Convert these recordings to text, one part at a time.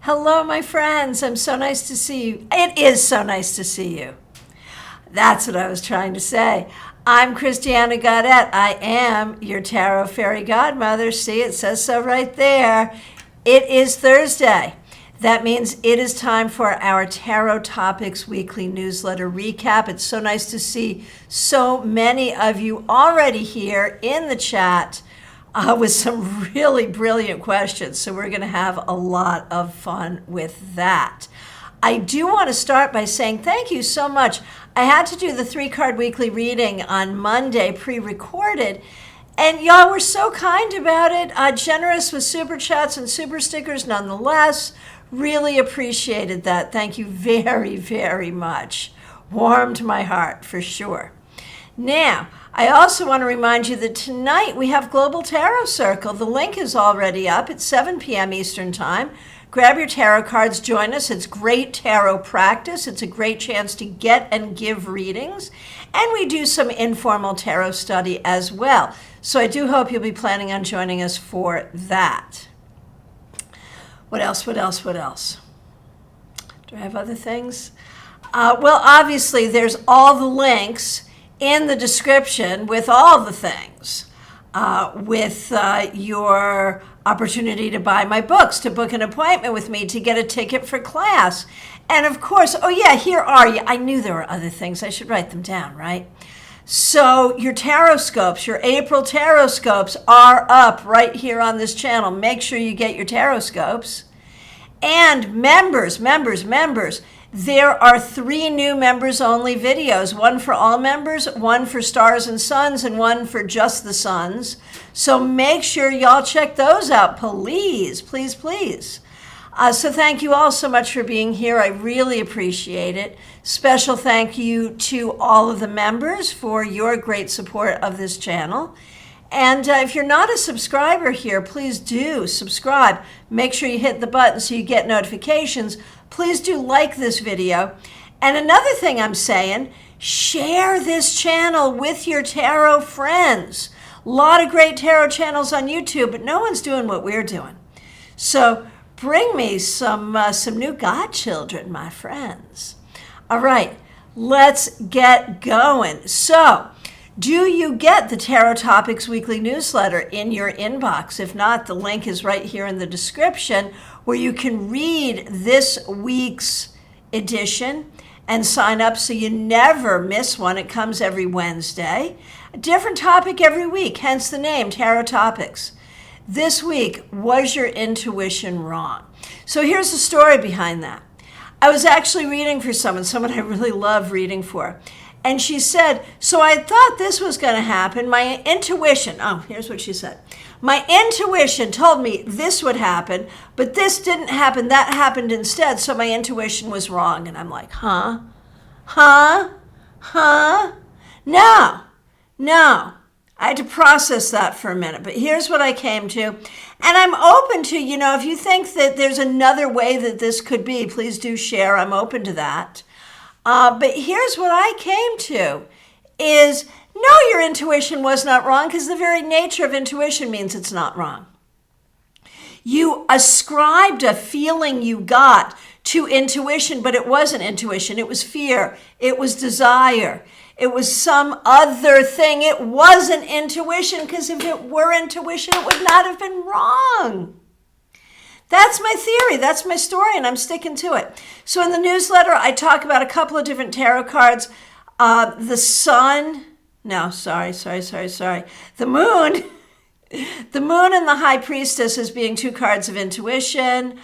Hello, my friends. I'm so nice to see you. It is so nice to see you. That's what I was trying to say. I'm Christiana Gaudette. I am your Tarot Fairy Godmother. See, it says so right there. It is Thursday. That means it is time for our Tarot Topics Weekly Newsletter recap. It's so nice to see so many of you already here in the chat with some really brilliant questions. So we're going to have a lot of fun with that. I do want to start by saying thank you so much. I had to do the 3-card weekly reading on Monday, pre-recorded, and y'all were so kind about it. Generous with super chats and super stickers nonetheless. Really appreciated that. Thank you very, very much. Warmed my heart for sure. Now, I also want to remind you that tonight we have Global Tarot Circle. The link is already up at 7 p.m. Eastern Time. Grab your tarot cards, join us. It's great tarot practice. It's a great chance to get and give readings. And we do some informal tarot study as well. So I do hope you'll be planning on joining us for that. What else? Do I have other things? Well, obviously, there's all the links in the description with all the things. With your opportunity to buy my books, to book an appointment with me, to get a ticket for class. And of course, oh yeah, here are you. I knew there were other things. I should write them down, right? So your tarot scopes, your April tarot scopes are up right here on this channel. Make sure you get your tarot scopes. And members, there are 3 new members only videos, one for all members, one for stars and suns, and one for just the suns. So make sure y'all check those out, please. So thank you all so much for being here. I really appreciate it. Special thank you to all of the members for your great support of this channel. And if you're not a subscriber here, please do subscribe. Make sure you hit the button so you get notifications. Please do like this video. And another thing I'm saying, share this channel with your tarot friends. A lot of great tarot channels on YouTube, but no one's doing what we're doing. So bring me some new godchildren, my friends. All right, let's get going. So, do you get the Tarot Topics Weekly Newsletter in your inbox? If not, the link is right here in the description where you can read this week's edition and sign up so you never miss one. It comes every Wednesday. A different topic every week, hence the name, Tarot Topics. This week, was your intuition wrong? So here's the story behind that. I was actually reading for someone I really love reading for. And she said, so I thought this was going to happen. My intuition, here's what she said. My intuition told me this would happen, but this didn't happen. That happened instead. So my intuition was wrong. And I'm like, huh? No. I had to process that for a minute, but here's what I came to. And I'm open to, if you think that there's another way that this could be, please do share. I'm open to that. But here's what I came to is, no, your intuition was not wrong, because the very nature of intuition means it's not wrong. You ascribed a feeling you got to intuition, but it wasn't intuition. It was fear. It was desire. It was some other thing. It wasn't intuition, because if it were intuition, it would not have been wrong. That's my theory. That's my story, and I'm sticking to it. So in the newsletter, I talk about a couple of different tarot cards. The sun, the moon. The moon and the high priestess as being 2 cards of intuition.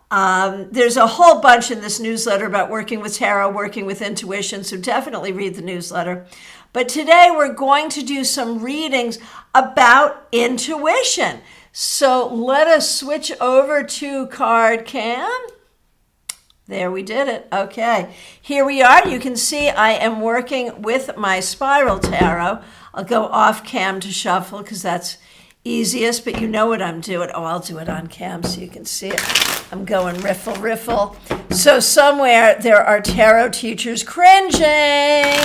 There's a whole bunch in this newsletter about working with tarot, working with intuition, so definitely read the newsletter. But today we're going to do some readings about intuition. So let us switch over to card cam. There, we did it. Okay, here we are. You can see I am working with my spiral tarot. I'll go off cam to shuffle because that's easiest, but you know what I'm doing. Oh, I'll do it on cam so you can see it. I'm going riffle. So somewhere there are tarot teachers cringing,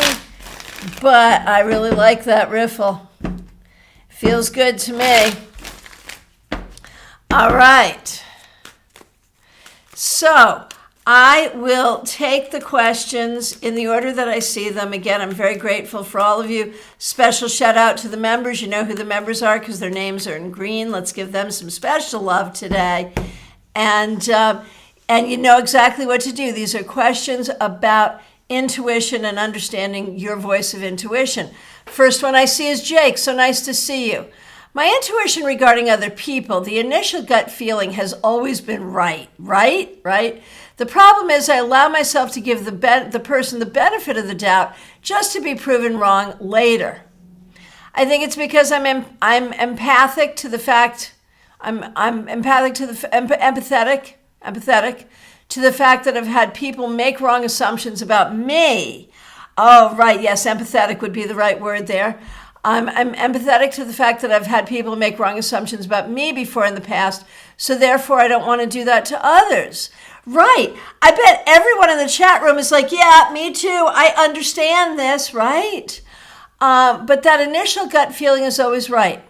but I really like that riffle. Feels good to me. All right. So I will take the questions in the order that I see them. Again, I'm very grateful for all of you. Special shout out to the members. You know who the members are because their names are in green. Let's give them some special love today. And you know exactly what to do. These are questions about intuition and understanding your voice of intuition. First one I see is Jake. So nice to see you. My intuition regarding other people, the initial gut feeling has always been right? The problem is I allow myself to give the person the benefit of the doubt just to be proven wrong later. I think it's because I'm empathic to the fact, empathetic to the fact that I've had people make wrong assumptions about me. Oh, right, yes, empathetic would be the right word there. I'm empathetic to the fact that I've had people make wrong assumptions about me before in the past, so therefore I don't want to do that to others. Right. I bet everyone in the chat room is like, yeah, me too. I understand this, right? But that initial gut feeling is always right.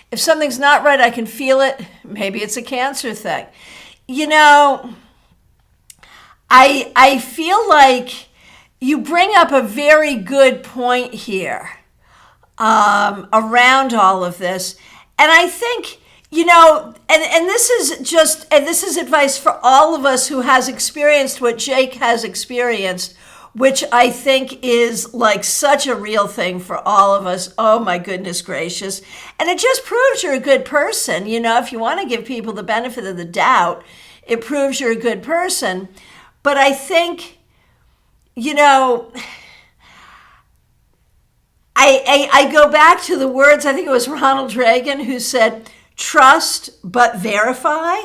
If something's not right, I can feel it. Maybe it's a cancer thing. You know, I feel like you bring up a very good point here. Around all of this. And I think, you know, and this is advice for all of us who has experienced what Jake has experienced, which I think is like such a real thing for all of us. Oh my goodness gracious. And it just proves you're a good person. You know, if you want to give people the benefit of the doubt, it proves you're a good person. But I think, you know, I go back to the words, I think it was Ronald Reagan who said, trust but verify,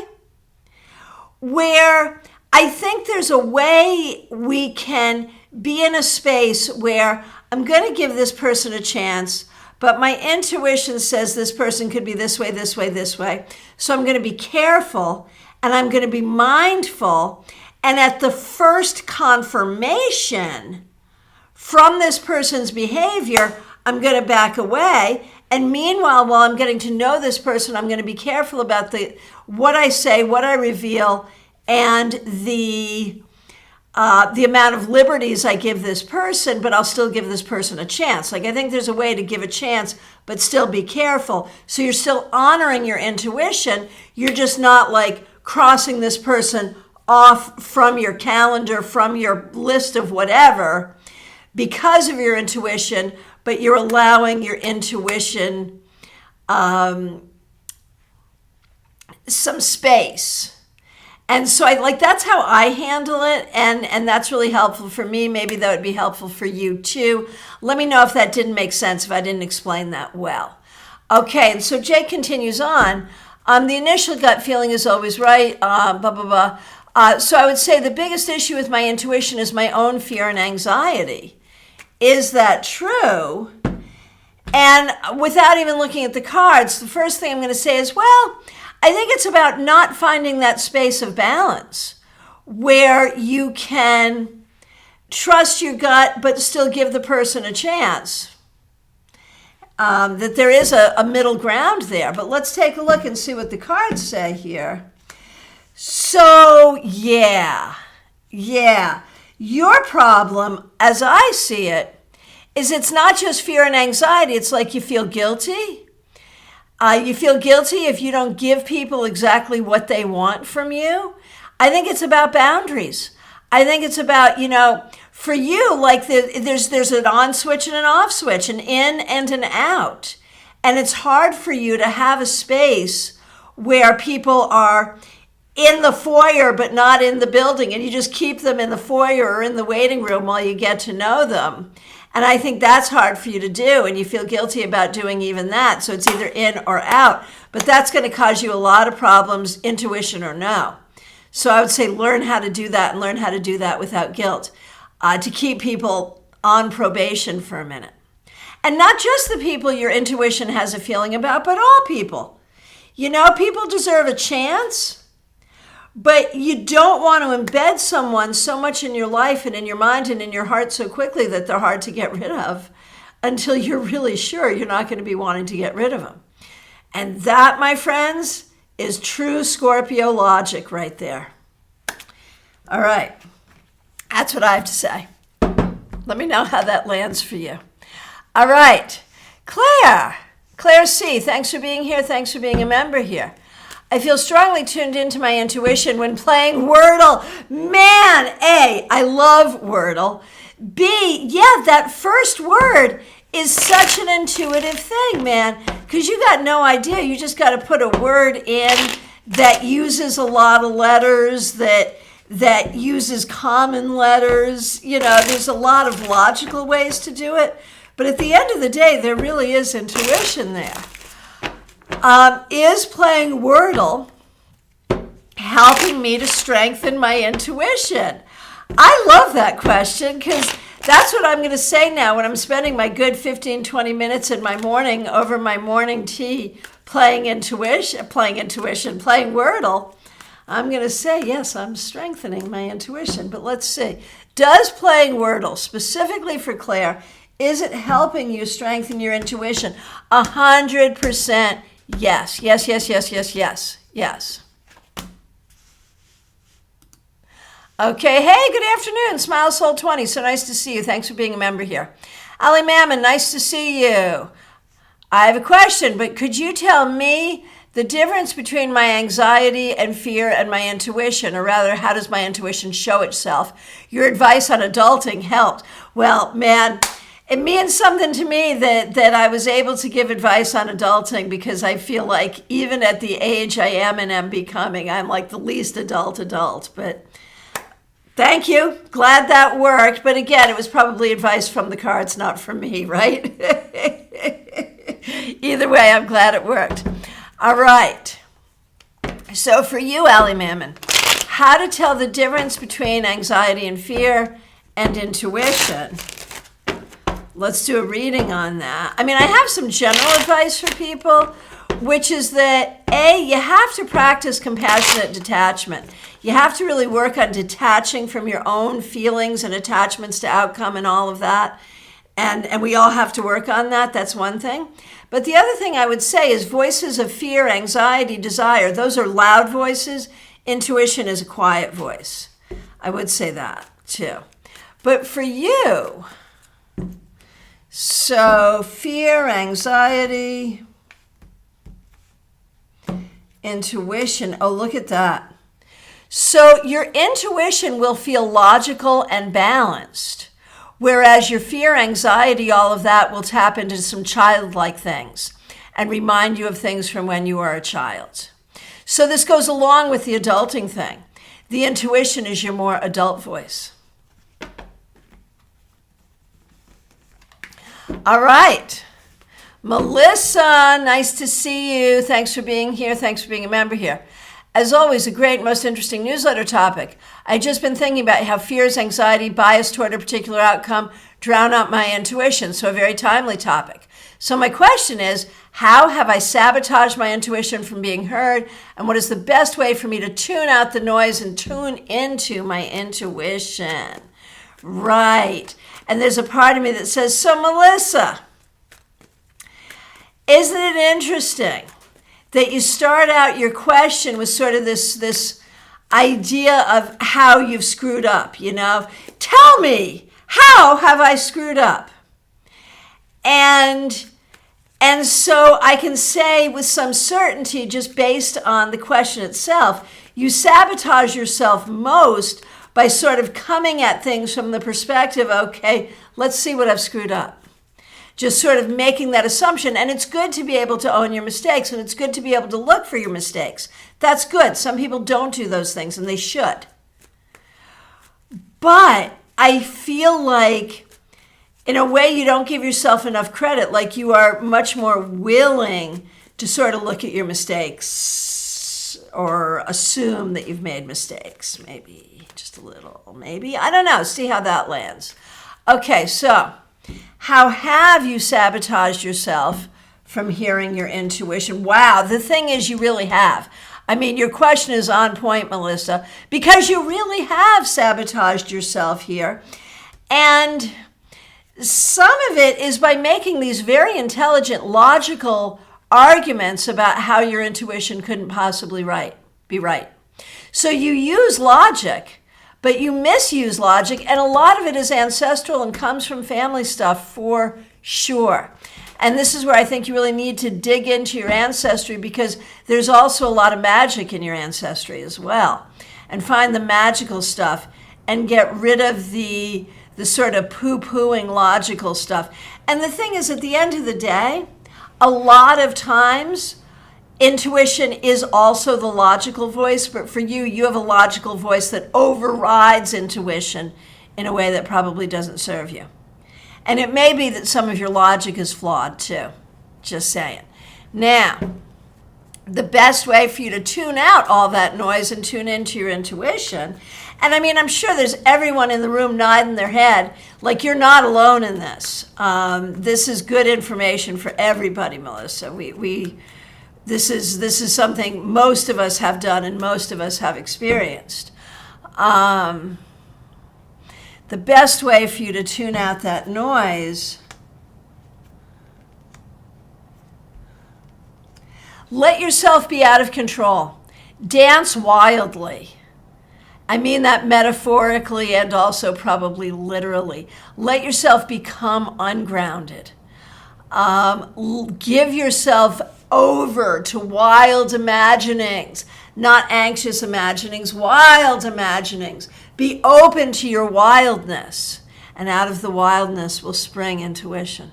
where I think there's a way we can be in a space where I'm going to give this person a chance, but my intuition says this person could be this way, this way, this way. So I'm going to be careful and I'm going to be mindful. And at the first confirmation from this person's behavior, I'm going to back away. And meanwhile, while I'm getting to know this person, I'm going to be careful about what I say, what I reveal, and the amount of liberties I give this person, but I'll still give this person a chance. Like, I think there's a way to give a chance, but still be careful. So you're still honoring your intuition. You're just not like crossing this person off from your calendar, from your list of whatever, because of your intuition, but you're allowing your intuition some space. And so that's how I handle it. And that's really helpful for me. Maybe that would be helpful for you too. Let me know if that didn't make sense, if I didn't explain that well. Okay, and so Jay continues on. The initial gut feeling is always right, blah, blah, blah. So I would say the biggest issue with my intuition is my own fear and anxiety. Is that true? And without even looking at the cards, the first thing I'm going to say is, well, I think it's about not finding that space of balance where you can trust your gut but still give the person a chance. That there is a middle ground there. But let's take a look and see what the cards say here. So, yeah. Your problem, as I see it, is it's not just fear and anxiety. It's like you feel guilty. You feel guilty if you don't give people exactly what they want from you. I think it's about boundaries. I think it's about, for you, like there's an on switch and an off switch, an in and an out. And it's hard for you to have a space where people are in the foyer but not in the building, and you just keep them in the foyer or in the waiting room while you get to know them. And I think that's hard for you to do, and you feel guilty about doing even that. So it's either in or out, but that's going to cause you a lot of problems, intuition or no. So I would say learn how to do that, and learn how to do that without guilt, to keep people on probation for a minute. And not just the people your intuition has a feeling about, but all people. People deserve a chance. But you don't want to embed someone so much in your life and in your mind and in your heart so quickly that they're hard to get rid of until you're really sure you're not going to be wanting to get rid of them. And that, my friends, is true Scorpio logic right there. All right. That's what I have to say. Let me know how that lands for you. All right. Claire. Claire C., thanks for being here. Thanks for being a member here. I feel strongly tuned into my intuition when playing Wordle. Man, A, I love Wordle. B, yeah, that first word is such an intuitive thing, man, because you got no idea. You just got to put a word in that uses a lot of letters, that uses common letters. You know, there's a lot of logical ways to do it. But at the end of the day, there really is intuition there. Is playing Wordle helping me to strengthen my intuition? I love that question because that's what I'm going to say now when I'm spending my good 15, 20 minutes in my morning over my morning tea playing Wordle. I'm going to say, yes, I'm strengthening my intuition. But let's see. Does playing Wordle, specifically for Claire, is it helping you strengthen your intuition? 100% yes. Yes, yes, yes, yes, yes, yes. Okay, hey, good afternoon. Smile Soul 20, so nice to see you. Thanks for being a member here. Ali Mammon, nice to see you. I have a question, but could you tell me the difference between my anxiety and fear and my intuition, or rather, how does my intuition show itself? Your advice on adulting helped. Well, man, it means something to me that I was able to give advice on adulting, because I feel like even at the age I am and am becoming, I'm like the least adult. But thank you. Glad that worked. But again, it was probably advice from the cards, not from me, right? Either way, I'm glad it worked. All right. So for you, Ali Mammon, how to tell the difference between anxiety and fear and intuition. Let's do a reading on that. I mean, I have some general advice for people, which is that, A, you have to practice compassionate detachment. You have to really work on detaching from your own feelings and attachments to outcome and all of that. And we all have to work on that. That's one thing. But the other thing I would say is voices of fear, anxiety, desire. Those are loud voices. Intuition is a quiet voice. I would say that too. But for you, so fear, anxiety, intuition. Oh, look at that. So your intuition will feel logical and balanced, whereas your fear, anxiety, all of that will tap into some childlike things and remind you of things from when you were a child. So this goes along with the adulting thing. The intuition is your more adult voice. All right. Melissa, nice to see you. Thanks for being here. Thanks for being a member here. As always, a great, most interesting newsletter topic. I've just been thinking about how fears, anxiety, bias toward a particular outcome drown out my intuition. So a very timely topic. So my question is, how have I sabotaged my intuition from being heard? And what is the best way for me to tune out the noise and tune into my intuition? Right. And there's a part of me that says, so Melissa, isn't it interesting that you start out your question with sort of this idea of how you've screwed up, you know? Tell me, how have I screwed up? And so I can say with some certainty, just based on the question itself, you sabotage yourself most by sort of coming at things from the perspective, okay, let's see what I've screwed up. Just sort of making that assumption. And it's good to be able to own your mistakes, and it's good to be able to look for your mistakes. That's good. Some people don't do those things, and they should. But I feel like, in a way, you don't give yourself enough credit, like you are much more willing to sort of look at your mistakes or assume that you've made mistakes, maybe just a little, maybe. I don't know. See how that lands. Okay, so how have you sabotaged yourself from hearing your intuition? Wow, the thing is, you really have. I mean, your question is on point, Melissa, because you really have sabotaged yourself here. And some of it is by making these very intelligent, logical arguments about how your intuition couldn't possibly be right. So you use logic, but you misuse logic, and a lot of it is ancestral and comes from family stuff for sure. And this is where I think you really need to dig into your ancestry, because there's also a lot of magic in your ancestry as well. And find the magical stuff and get rid of the sort of poo-pooing logical stuff. And the thing is, at the end of the day, a lot of times intuition is also the logical voice, but for you, you have a logical voice that overrides intuition in a way that probably doesn't serve you. And it may be that some of your logic is flawed too. Just saying. Now, the best way for you to tune out all that noise and tune into your intuition, and I mean, I'm sure there's everyone in the room nodding their head like you're not alone in this. This is good information for everybody, Melissa. This is something most of us have done and most of us have experienced. The best way for you to tune out that noise, let yourself be out of control. Dance wildly. I mean that metaphorically and also probably literally. Let yourself become ungrounded. Give yourself over to wild imaginings, not anxious imaginings, wild imaginings. Be open to your wildness, and out of the wildness will spring intuition.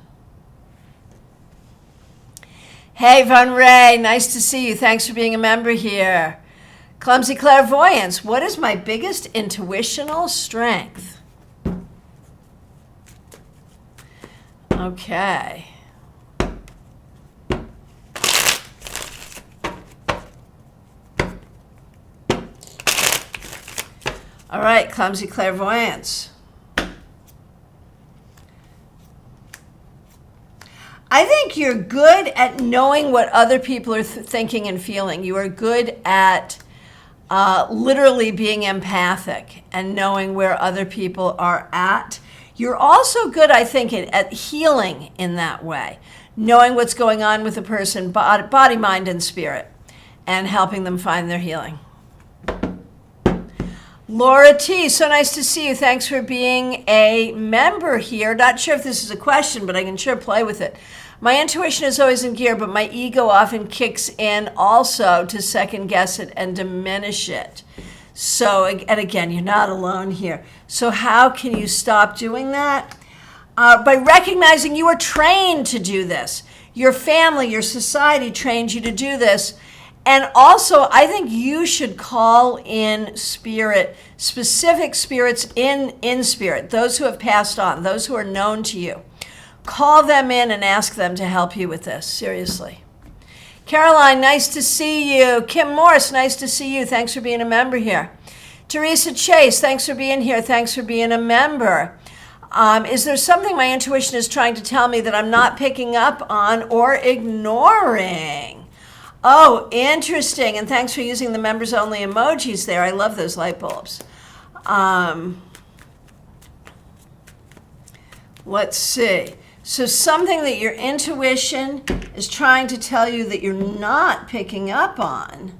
Hey, Von Ray, nice to see you. Thanks for being a member here. Clumsy Clairvoyance, what is my biggest intuitional strength? Okay. All right, Clumsy Clairvoyance. I think you're good at knowing what other people are thinking and feeling. You are good at literally being empathic and knowing where other people are at. You're also good, I think, at healing in that way, knowing what's going on with a person, body, mind, and spirit, and helping them find their healing. Laura T., so nice to see you. Thanks for being a member here. Not sure if this is a question, but I can sure play with it. My intuition is always in gear, but my ego often kicks in also to second guess it and diminish it. So, and again, you're not alone here. So how can you stop doing that? By recognizing you are trained to do this. Your family, your society trained you to do this. And also, I think you should call in spirit, specific spirits in spirit, those who have passed on, those who are known to you. Call them in and ask them to help you with this, seriously. Caroline, nice to see you. Kim Morse, nice to see you. Thanks for being a member here. Teresa Chase, thanks for being here. Thanks for being a member. Is there something my intuition is trying to tell me that I'm not picking up on or ignoring? Oh, interesting. And thanks for using the members only emojis there. I love those light bulbs. Let's see. So something that your intuition is trying to tell you that you're not picking up on.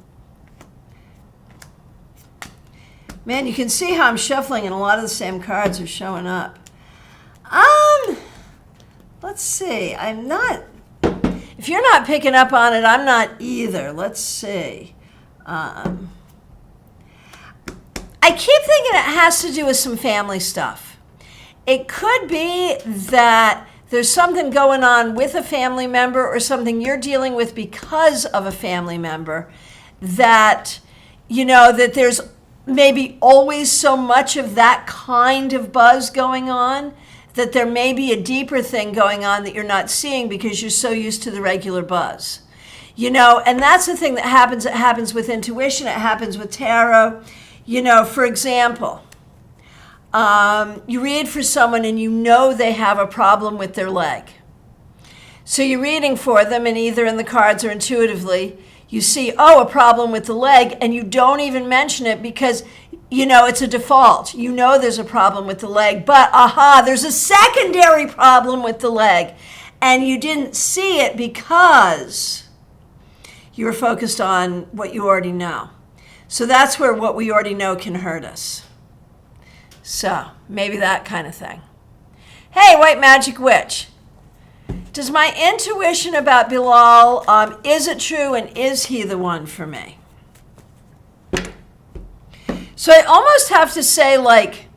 Man, you can see how I'm shuffling and a lot of the same cards are showing up. Let's see. I'm not... If you're not picking up on it, I'm not either. Let's see. I keep thinking it has to do with some family stuff. It could be that there's something going on with a family member or something you're dealing with because of a family member that, you know, that there's maybe always so much of that kind of buzz going on that there may be a deeper thing going on that you're not seeing because you're so used to the regular buzz. You know, and that's the thing that happens. It happens with intuition. It happens with tarot. You know, for example, you read for someone and you know they have a problem with their leg. So you're reading for them, and either in the cards or intuitively, you see, oh, a problem with the leg, and you don't even mention it because, you know, it's a default. You know there's a problem with the leg, but there's a secondary problem with the leg. And you didn't see it because you were focused on what you already know. So that's where what we already know can hurt us. So maybe that kind of thing. Hey, White Magic Witch. Does my intuition about Bilal, is it true, and is he the one for me? So I almost have to say, like,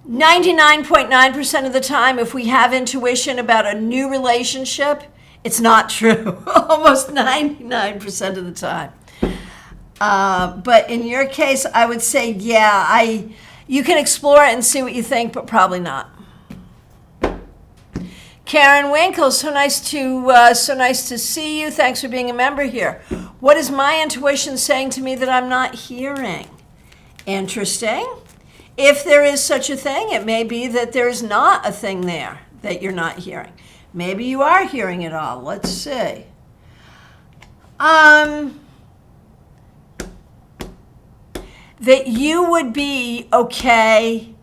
99.9% of the time, if we have intuition about a new relationship, it's not true. Almost 99% of the time. But in your case, I would say, yeah, you can explore it and see what you think, but probably not. Karen Winkle, so nice to see you. Thanks for being a member here. What is my intuition saying to me that I'm not hearing? Interesting. If there is such a thing, it may be that there's not a thing there that you're not hearing. Maybe you are hearing it all. Let's see. That you would be okay,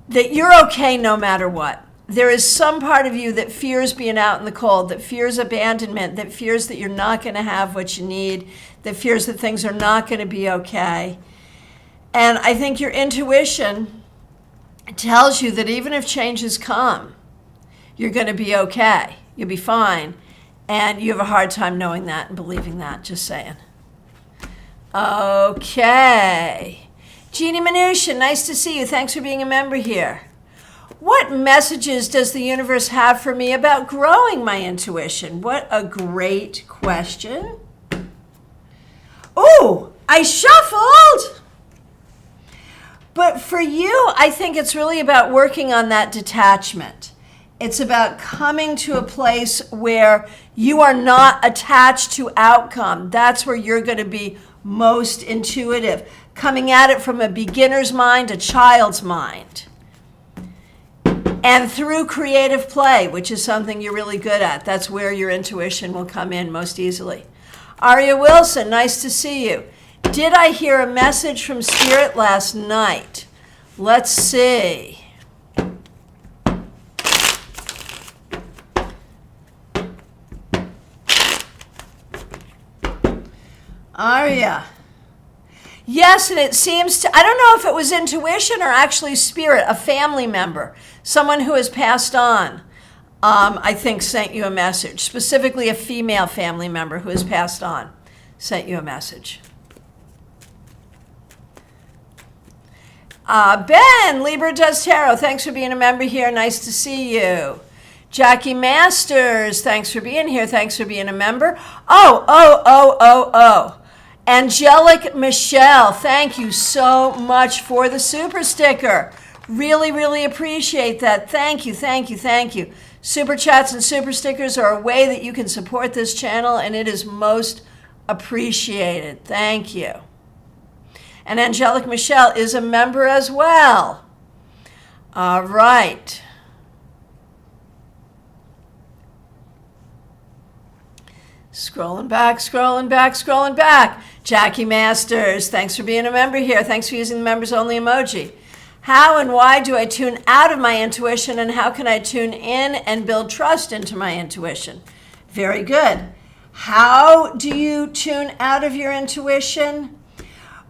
that you're okay no matter what. There is some part of you that fears being out in the cold, that fears abandonment, that fears that you're not going to have what you need, that fears that things are not going to be okay. And I think your intuition tells you that even if changes come, you're going to be okay. You'll be fine. And you have a hard time knowing that and believing that, just saying. Okay. Jeannie Mnuchin, nice to see you. Thanks for being a member here. What messages does the universe have for me about growing my intuition? What a great question. Oh, I shuffled. But for you, I think it's really about working on that detachment. It's about coming to a place where you are not attached to outcome. That's where you're going to be most intuitive. Coming at it from a beginner's mind, a child's mind. And through creative play, which is something you're really good at. That's where your intuition will come in most easily. Aria Wilson, nice to see you. Did I hear a message from Spirit last night? Let's see. Aria. Yes, and it seems to, I don't know if it was intuition or actually spirit, a family member, someone who has passed on, I think sent you a message, specifically a female family member who has passed on, sent you a message. Ben, Libra Does Tarot, thanks for being a member here. Nice to see you. Jackie Masters, thanks for being here. Thanks for being a member. Oh. Angelic Michelle, thank you so much for the super sticker. Really, really appreciate that. Thank you. Super chats and super stickers are a way that you can support this channel, and it is most appreciated. Thank you. And Angelic Michelle is a member as well. All right. Scrolling back. Jackie Masters, thanks for being a member here. Thanks for using the members only emoji. How and why do I tune out of my intuition, and how can I tune in and build trust into my intuition? Very good. How do you tune out of your intuition?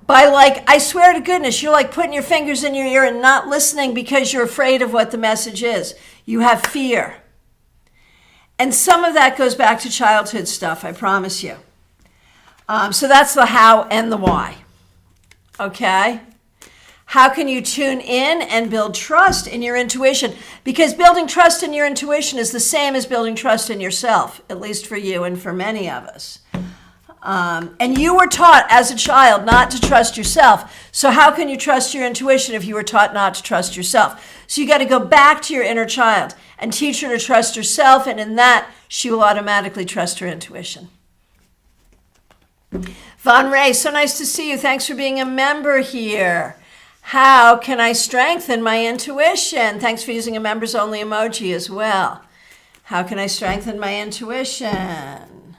By I swear to goodness, you're putting your fingers in your ear and not listening because you're afraid of what the message is. You have fear. And some of that goes back to childhood stuff, I promise you. So that's the how and the why. Okay? How can you tune in and build trust in your intuition? Because building trust in your intuition is the same as building trust in yourself, at least for you and for many of us. And you were taught as a child not to trust yourself. So how can you trust your intuition if you were taught not to trust yourself? So you got to go back to your inner child and teach her to trust herself, and in that, she will automatically trust her intuition. Von Ray, so nice to see you. Thanks for being a member here. How can I strengthen my intuition? Thanks for using a members only emoji as well. How can I strengthen my intuition?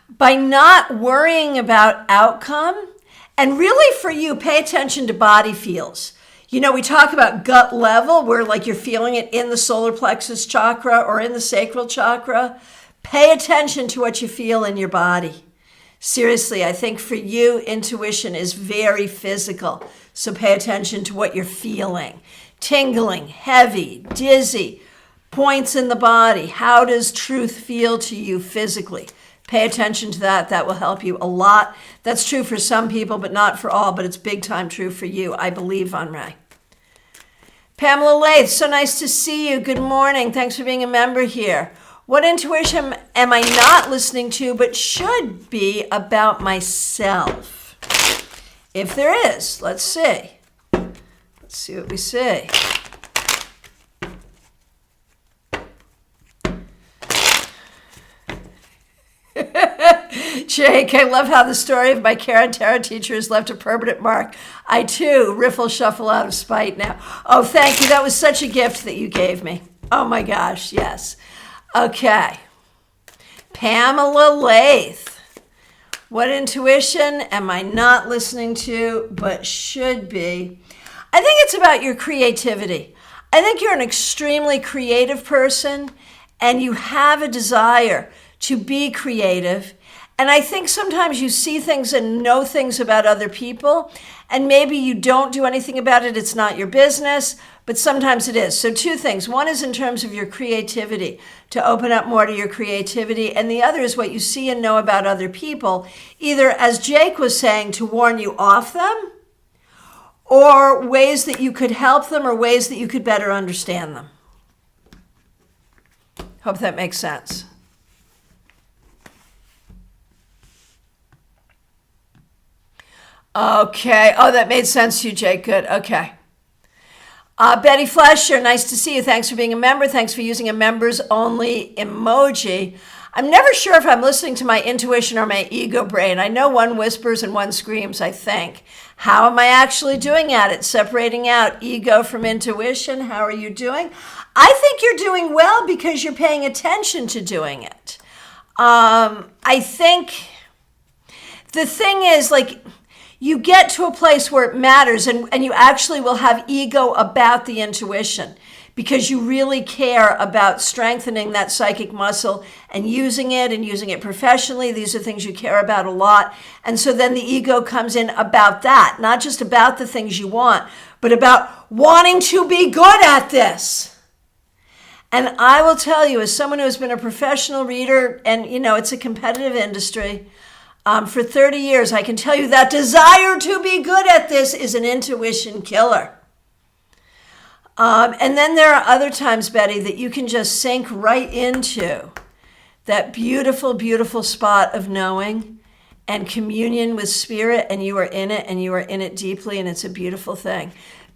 By not worrying about outcome, and really for you, pay attention to body feels. You know, we talk about gut level, where you're feeling it in the solar plexus chakra or in the sacral chakra. Pay attention to what you feel in your body. Seriously, I think for you, intuition is very physical. So pay attention to what you're feeling. Tingling, heavy, dizzy, points in the body. How does truth feel to you physically? Pay attention to that. That will help you a lot. That's true for some people, but not for all. But it's big time true for you, I believe, Von Ray. Pamela Lath, so nice to see you. Good morning. Thanks for being a member here. What intuition am I not listening to but should be about myself? If there is, let's see. Let's see what we see. Jake, I love how the story of my Karen Tarot teacher has left a permanent mark. I too riffle shuffle out of spite now. Oh, thank you. That was such a gift that you gave me. Oh my gosh, yes. Okay. Pamela Lath. What intuition am I not listening to but should be? I think it's about your creativity. I think you're an extremely creative person and you have a desire to be creative. And I think sometimes you see things and know things about other people, and maybe you don't do anything about it. It's not your business, but sometimes it is. So two things. One is in terms of your creativity, to open up more to your creativity. And the other is what you see and know about other people, either, as Jake was saying, to warn you off them, or ways that you could help them, or ways that you could better understand them. Hope that makes sense. Okay. Oh, that made sense to you, Jake. Good. Okay. Betty Flesher, nice to see you. Thanks for being a member. Thanks for using a members only emoji. I'm never sure if I'm listening to my intuition or my ego brain. I know one whispers and one screams, I think. How am I actually doing at it? Separating out ego from intuition. How are you doing? I think you're doing well because you're paying attention to doing it. I think the thing is, like, you get to a place where it matters and you actually will have ego about the intuition because you really care about strengthening that psychic muscle and using it professionally. These are things you care about a lot. And so then the ego comes in about that, not just about the things you want, but about wanting to be good at this. And I will tell you, as someone who has been a professional reader, and it's a competitive industry, for 30 years, I can tell you that desire to be good at this is an intuition killer. And then there are other times, Betty, that you can just sink right into that beautiful, beautiful spot of knowing and communion with spirit, and you are in it, and you are in it deeply, and it's a beautiful thing.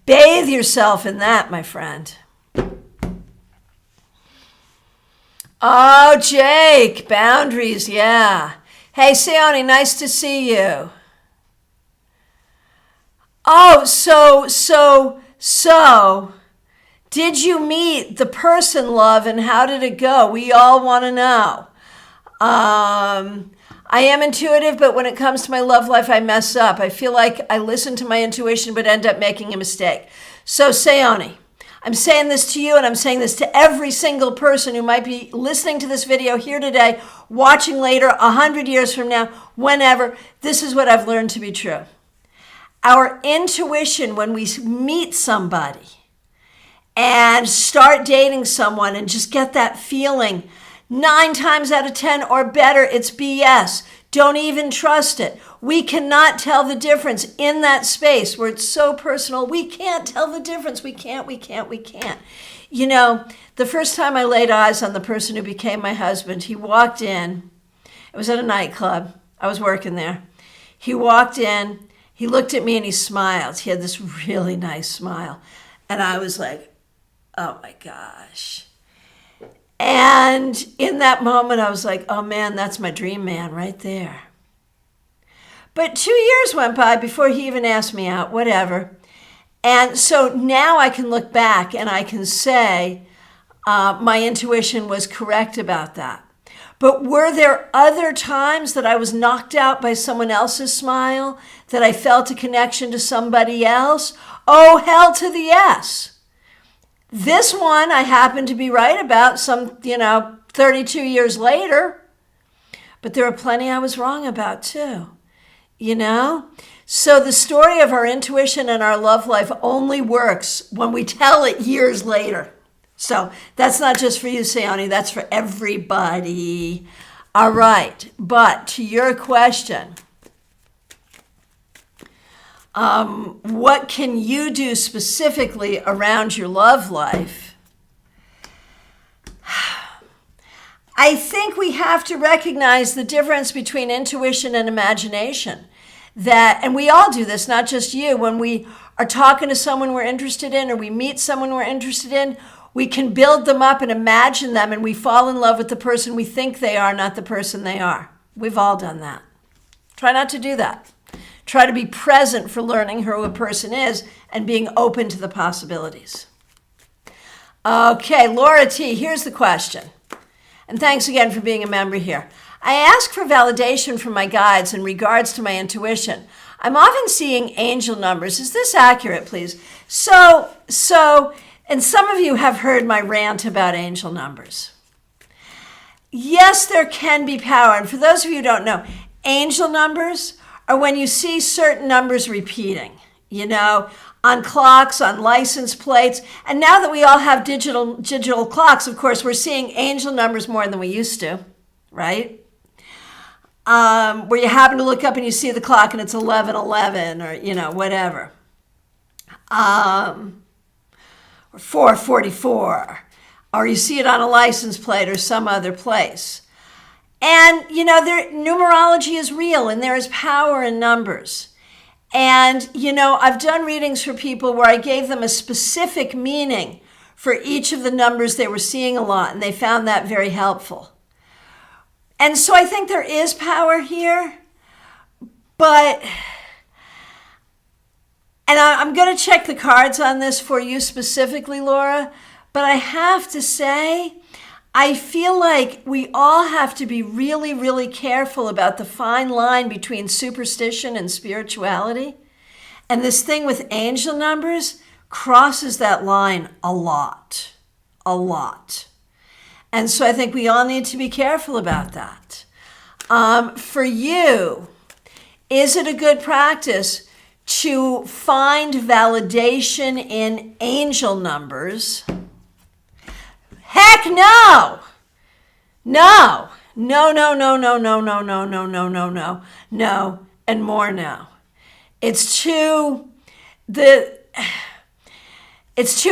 Bathe yourself in that, my friend. Oh, Jake, boundaries, yeah. Hey, Seoni, nice to see you. Oh, so, did you meet the person, love, and how did it go? We all want to know. I am intuitive, but when it comes to my love life, I mess up. I feel like I listen to my intuition, but end up making a mistake. So, Seoni, I'm saying this to you, and I'm saying this to every single person who might be listening to this video here today, watching later, 100 years from now, whenever. This is what I've learned to be true. Our intuition, when we meet somebody and start dating someone and just get that feeling, 9 times out of 10 or better, it's BS. Don't even trust it. We cannot tell the difference in that space where it's so personal. We can't tell the difference. We can't. The first time I laid eyes on the person who became my husband, he walked in. It was at a nightclub. I was working there. He walked in. He looked at me and he smiled. He had this really nice smile. And I was like, oh my gosh. And in that moment, I was like, oh man, that's my dream man right there. But 2 years went by before he even asked me out, whatever. And so now I can look back and I can say my intuition was correct about that. But were there other times that I was knocked out by someone else's smile, that I felt a connection to somebody else? Oh, hell to the yes. This one I happened to be right about some, 32 years later. but there are plenty I was wrong about too, you know? So the story of our intuition and our love life only works when we tell it years later. So that's not just for you, Sayoni, that's for everybody. All right, but to your question, what can you do specifically around your love life? I think we have to recognize the difference between intuition and imagination. And we all do this, not just you. When we are talking to someone we're interested in or we meet someone we're interested in, we can build them up and imagine them, and we fall in love with the person we think they are, not the person they are. We've all done that. Try not to do that. Try to be present for learning who a person is and being open to the possibilities. Okay, Laura T., here's the question. And thanks again for being a member here. I ask for validation from my guides in regards to my intuition. I'm often seeing angel numbers. Is this accurate, please? And some of you have heard my rant about angel numbers. Yes, there can be power. And for those of you who don't know, angel numbers are when you see certain numbers repeating, you know, on clocks, on license plates. And now that we all have digital clocks, of course, we're seeing angel numbers more than we used to, right? Where you happen to look up and you see the clock and it's 11:11 or, you know, whatever. Or 4:44, or you see it on a license plate or some other place. And, you know, numerology is real and there is power in numbers. And, you know, I've done readings for people where I gave them a specific meaning for each of the numbers they were seeing a lot, and they found that very helpful. And so I think there is power here, and I'm going to check the cards on this for you specifically, Laura, but I have to say, I feel like we all have to be really, really careful about the fine line between superstition and spirituality. And this thing with angel numbers crosses that line a lot. And so I think we all need to be careful about that. For you, is it a good practice to find validation in angel numbers? Heck no! No, and more no. It's too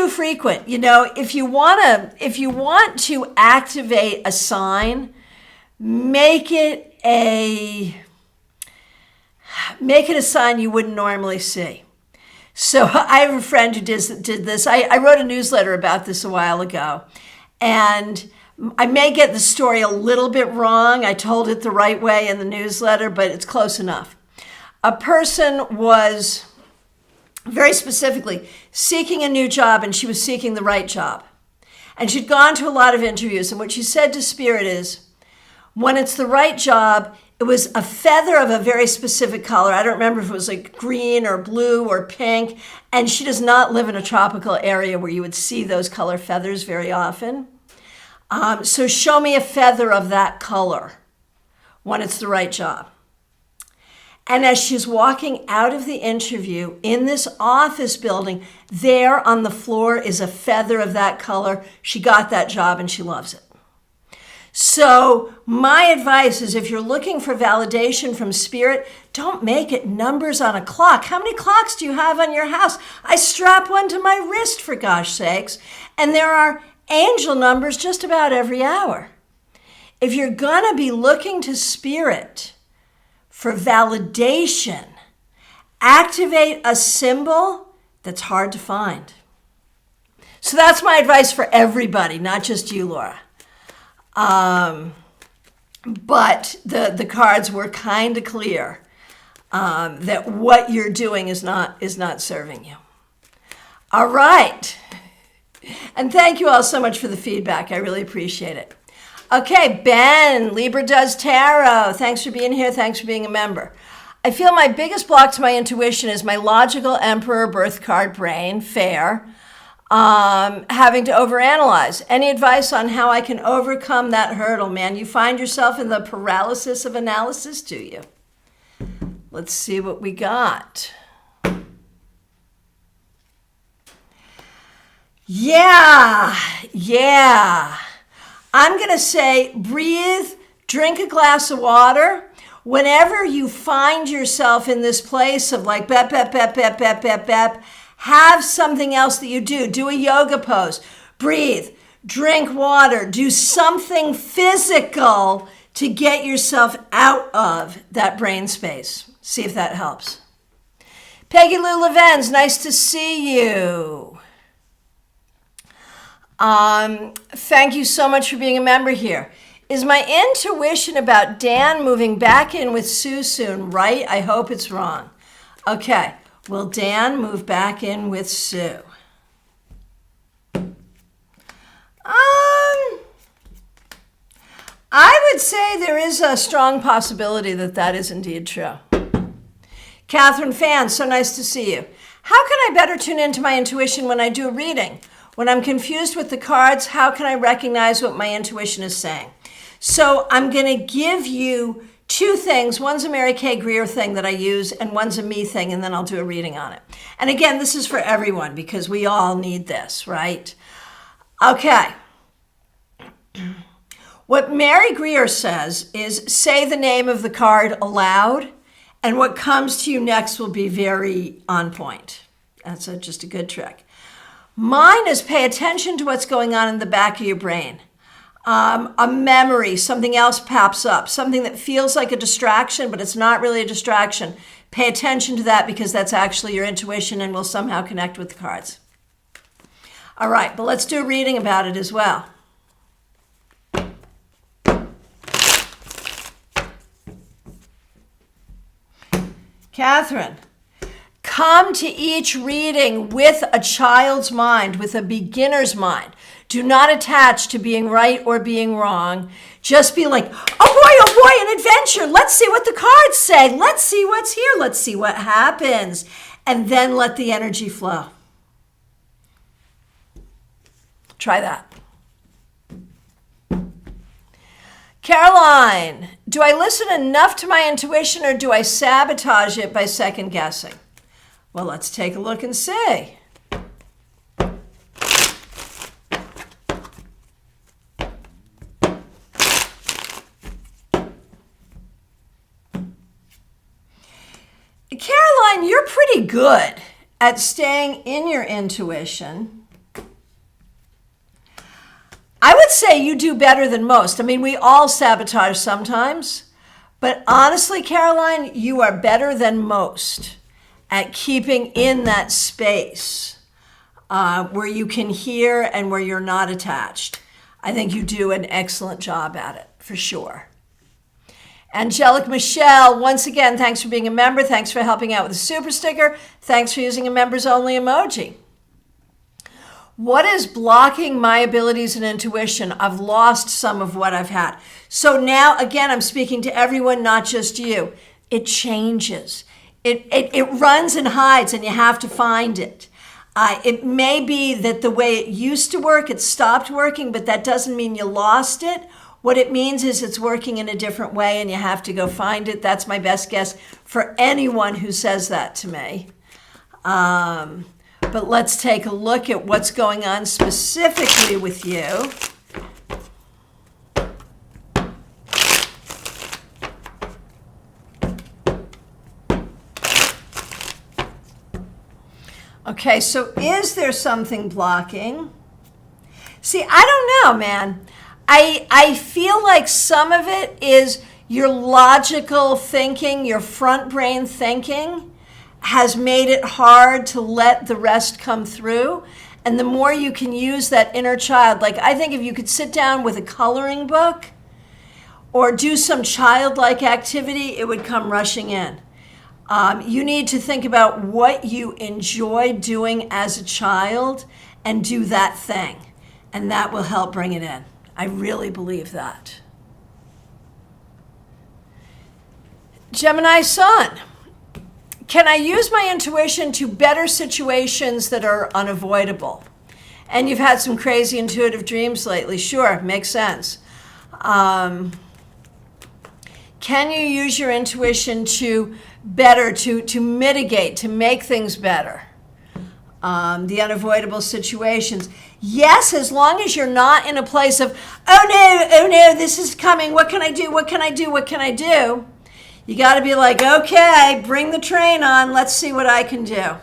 frequent. You know, if you want to activate a sign, make it a sign you wouldn't normally see. So I have a friend who did this. I wrote a newsletter about this a while ago, and I may get the story a little bit wrong. I told it the right way in the newsletter, but it's close enough. A person was very specifically seeking a new job, and she was seeking the right job. And she'd gone to a lot of interviews, and what she said to Spirit is, when it's the right job, it was a feather of a very specific color. I don't remember if it was like green or blue or pink. And she does not live in a tropical area where you would see those color feathers very often. So show me a feather of that color when it's the right job. And as she's walking out of the interview in this office building, there on the floor is a feather of that color. She got that job and she loves it. So my advice is, if you're looking for validation from Spirit, don't make it numbers on a clock. How many clocks do you have on your house? I strap one to my wrist, for gosh sakes. And there are angel numbers just about every hour. If you're going to be looking to Spirit for validation, activate a symbol that's hard to find. So that's my advice for everybody, not just you, Laura. But the cards were kind of clear that what you're doing is not serving you. All right. And thank you all so much for the feedback. I really appreciate it. Okay, Ben, Libra Does Tarot. Thanks for being here. Thanks for being a member. I feel my biggest block to my intuition is my logical Emperor birth card brain. Fair. having to overanalyze. Any advice on how I can overcome that hurdle, man? You find yourself in the paralysis of analysis, do you? Let's see what we got. Yeah. I'm going to say breathe, drink a glass of water. Whenever you find yourself in this place of like bep, have something else that you do. Do a yoga pose, breathe, drink water, do something physical to get yourself out of that brain space. See if that helps. Peggy Lou Levens, nice to see you. Thank you so much for being a member here. Is my intuition about Dan moving back in with Sue soon right? I hope it's wrong. Okay, will Dan move back in with Sue? I would say there is a strong possibility that that is indeed true. Catherine Fan, so nice to see you. How can I better tune into my intuition when I do a reading? When I'm confused with the cards, how can I recognize what my intuition is saying? So I'm going to give you two things. One's a Mary Kay Greer thing that I use, and one's a me thing, and then I'll do a reading on it. And again, this is for everyone because we all need this, right? Okay. What Mary Greer says is say the name of the card aloud, and what comes to you next will be very on point. That's just a good trick. Mine is pay attention to what's going on in the back of your brain. A memory, something else pops up, something that feels like a distraction, but it's not really a distraction. Pay attention to that because that's actually your intuition and will somehow connect with the cards. All right, but let's do a reading about it as well. Catherine, come to each reading with a child's mind, with a beginner's mind. Do not attach to being right or being wrong. Just be like, oh boy, an adventure. Let's see what the cards say. Let's see what's here. Let's see what happens. And then let the energy flow. Try that. Caroline, do I listen enough to my intuition or do I sabotage it by second guessing? Well, let's take a look and see. Caroline, you're pretty good at staying in your intuition. I would say you do better than most. I mean, we all sabotage sometimes, but honestly, Caroline, you are better than most at keeping in that space where you can hear and where you're not attached. I think you do an excellent job at it, for sure. Angelic Michelle, once again, thanks for being a member. Thanks for helping out with the super sticker. Thanks for using a members only emoji. What is blocking my abilities and intuition? I've lost some of what I've had. So now, again, I'm speaking to everyone, not just you. It changes. It runs and hides, and you have to find it. It may be that the way it used to work, it stopped working, but that doesn't mean you lost it. What it means is it's working in a different way, and you have to go find it. That's my best guess for anyone who says that to me. But let's take a look at what's going on specifically with you. Okay, so is there something blocking? See, I don't know, man. I feel like some of it is your logical thinking, your front brain thinking has made it hard to let the rest come through. And the more you can use that inner child, like I think if you could sit down with a coloring book or do some childlike activity, it would come rushing in. You need to think about what you enjoy doing as a child and do that thing. And that will help bring it in. I really believe that. Gemini Sun. Can I use my intuition to better situations that are unavoidable? And you've had some crazy intuitive dreams lately. Sure, makes sense. Can you use your intuition to mitigate, to make things better? The unavoidable situations. Yes, as long as you're not in a place of, oh no, this is coming. What can I do? What can I do? What can I do? You got to be like, okay, bring the train on. Let's see what I can do.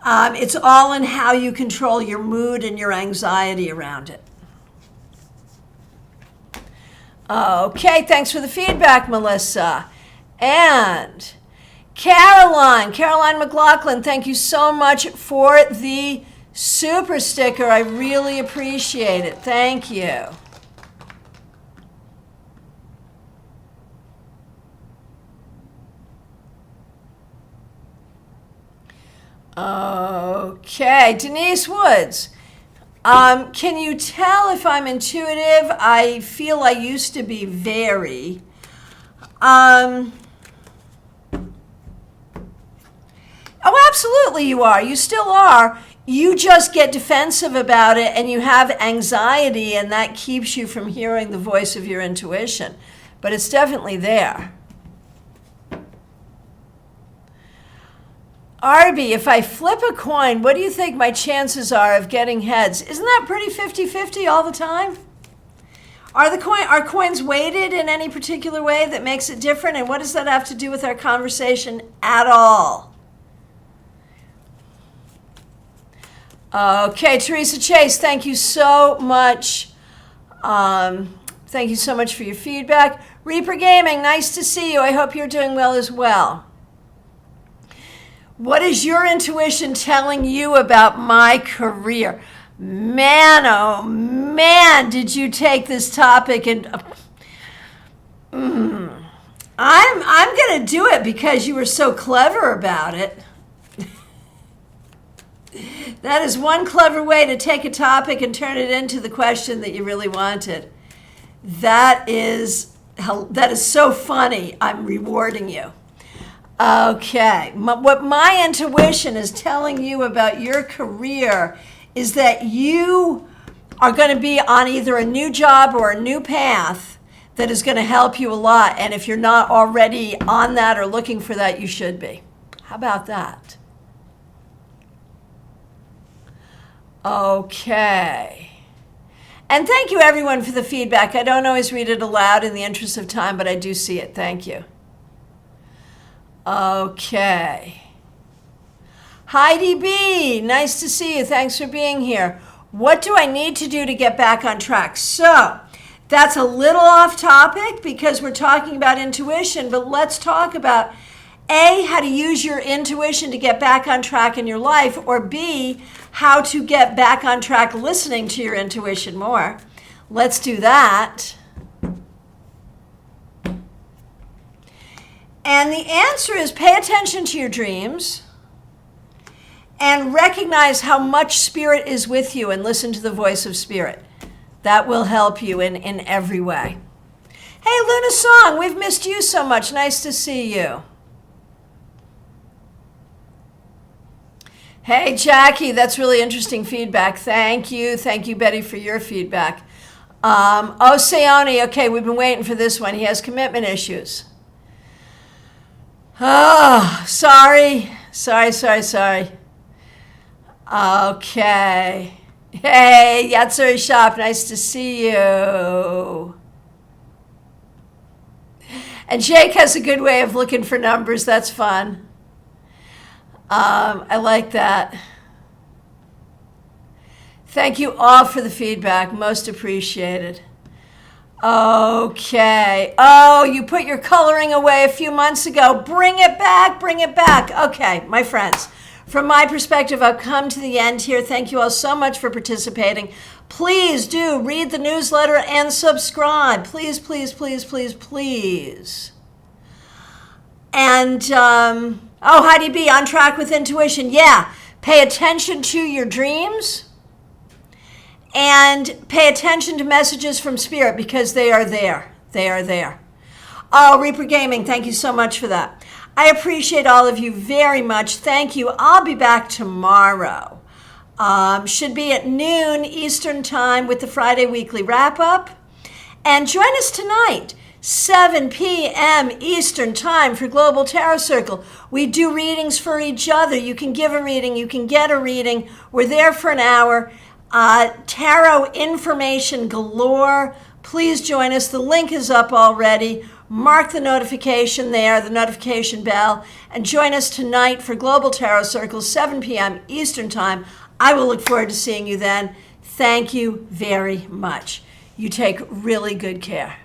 It's all in how you control your mood and your anxiety around it. Okay, thanks for the feedback, Melissa. And Caroline McLaughlin, thank you so much for the super sticker. I really appreciate it. Thank you. Okay, Denise Woods. Can you tell if I'm intuitive? I feel I used to be very. Oh, absolutely you are. You still are. You just get defensive about it and you have anxiety, and that keeps you from hearing the voice of your intuition. But it's definitely there. Arby, if I flip a coin, what do you think my chances are of getting heads? Isn't that pretty 50-50 all the time? Are coins weighted in any particular way that makes it different? And what does that have to do with our conversation at all? Okay, Teresa Chase, thank you so much. Thank you so much for your feedback. Reaper Gaming, nice to see you. I hope you're doing well as well. What is your intuition telling you about my career? Man, oh man, did you take this topic and I'm going to do it because you were so clever about it. That is one clever way to take a topic and turn it into the question that you really wanted. That is so funny. I'm rewarding you. Okay, what my intuition is telling you about your career is that you are going to be on either a new job or a new path that is going to help you a lot. And if you're not already on that or looking for that, you should be. How about that? Okay. And thank you, everyone, for the feedback. I don't always read it aloud in the interest of time, but I do see it. Thank you. Okay. Heidi B, nice to see you. Thanks for being here. What do I need to do to get back on track? So that's a little off topic because we're talking about intuition, but let's talk about A, how to use your intuition to get back on track in your life, or B, how to get back on track listening to your intuition more. Let's do that. And the answer is pay attention to your dreams and recognize how much spirit is with you and listen to the voice of spirit. That will help you in every way. Hey, Luna Song, we've missed you so much. Nice to see you. Hey, Jackie, that's really interesting feedback. Thank you. Thank you, Betty, for your feedback. Seone, okay, we've been waiting for this one. He has commitment issues. Oh, sorry. Okay. Hey, Yatsuri Shop, nice to see you. And Jake has a good way of looking for numbers. That's fun. I like that. Thank you all for the feedback. Most appreciated. Okay. Oh, you put your coloring away a few months ago. Bring it back. Okay, my friends. From my perspective, I've come to the end here. Thank you all so much for participating. Please do read the newsletter and subscribe. Please. And, Heidi B, on track with intuition. Yeah, pay attention to your dreams and pay attention to messages from spirit because they are there. Oh, Reaper Gaming, thank you so much for that. I appreciate all of you very much. Thank you. I'll be back tomorrow. Should be at noon Eastern Time with the Friday Weekly Wrap-Up. And join us tonight, 7 p.m. Eastern Time for Global Tarot Circle. We do readings for each other. You can give a reading. You can get a reading. We're there for an hour. Tarot information galore. Please join us. The link is up already. Mark the notification there, the notification bell, and join us tonight for Global Tarot Circle, 7 p.m. Eastern Time. I will look forward to seeing you then. Thank you very much. You take really good care.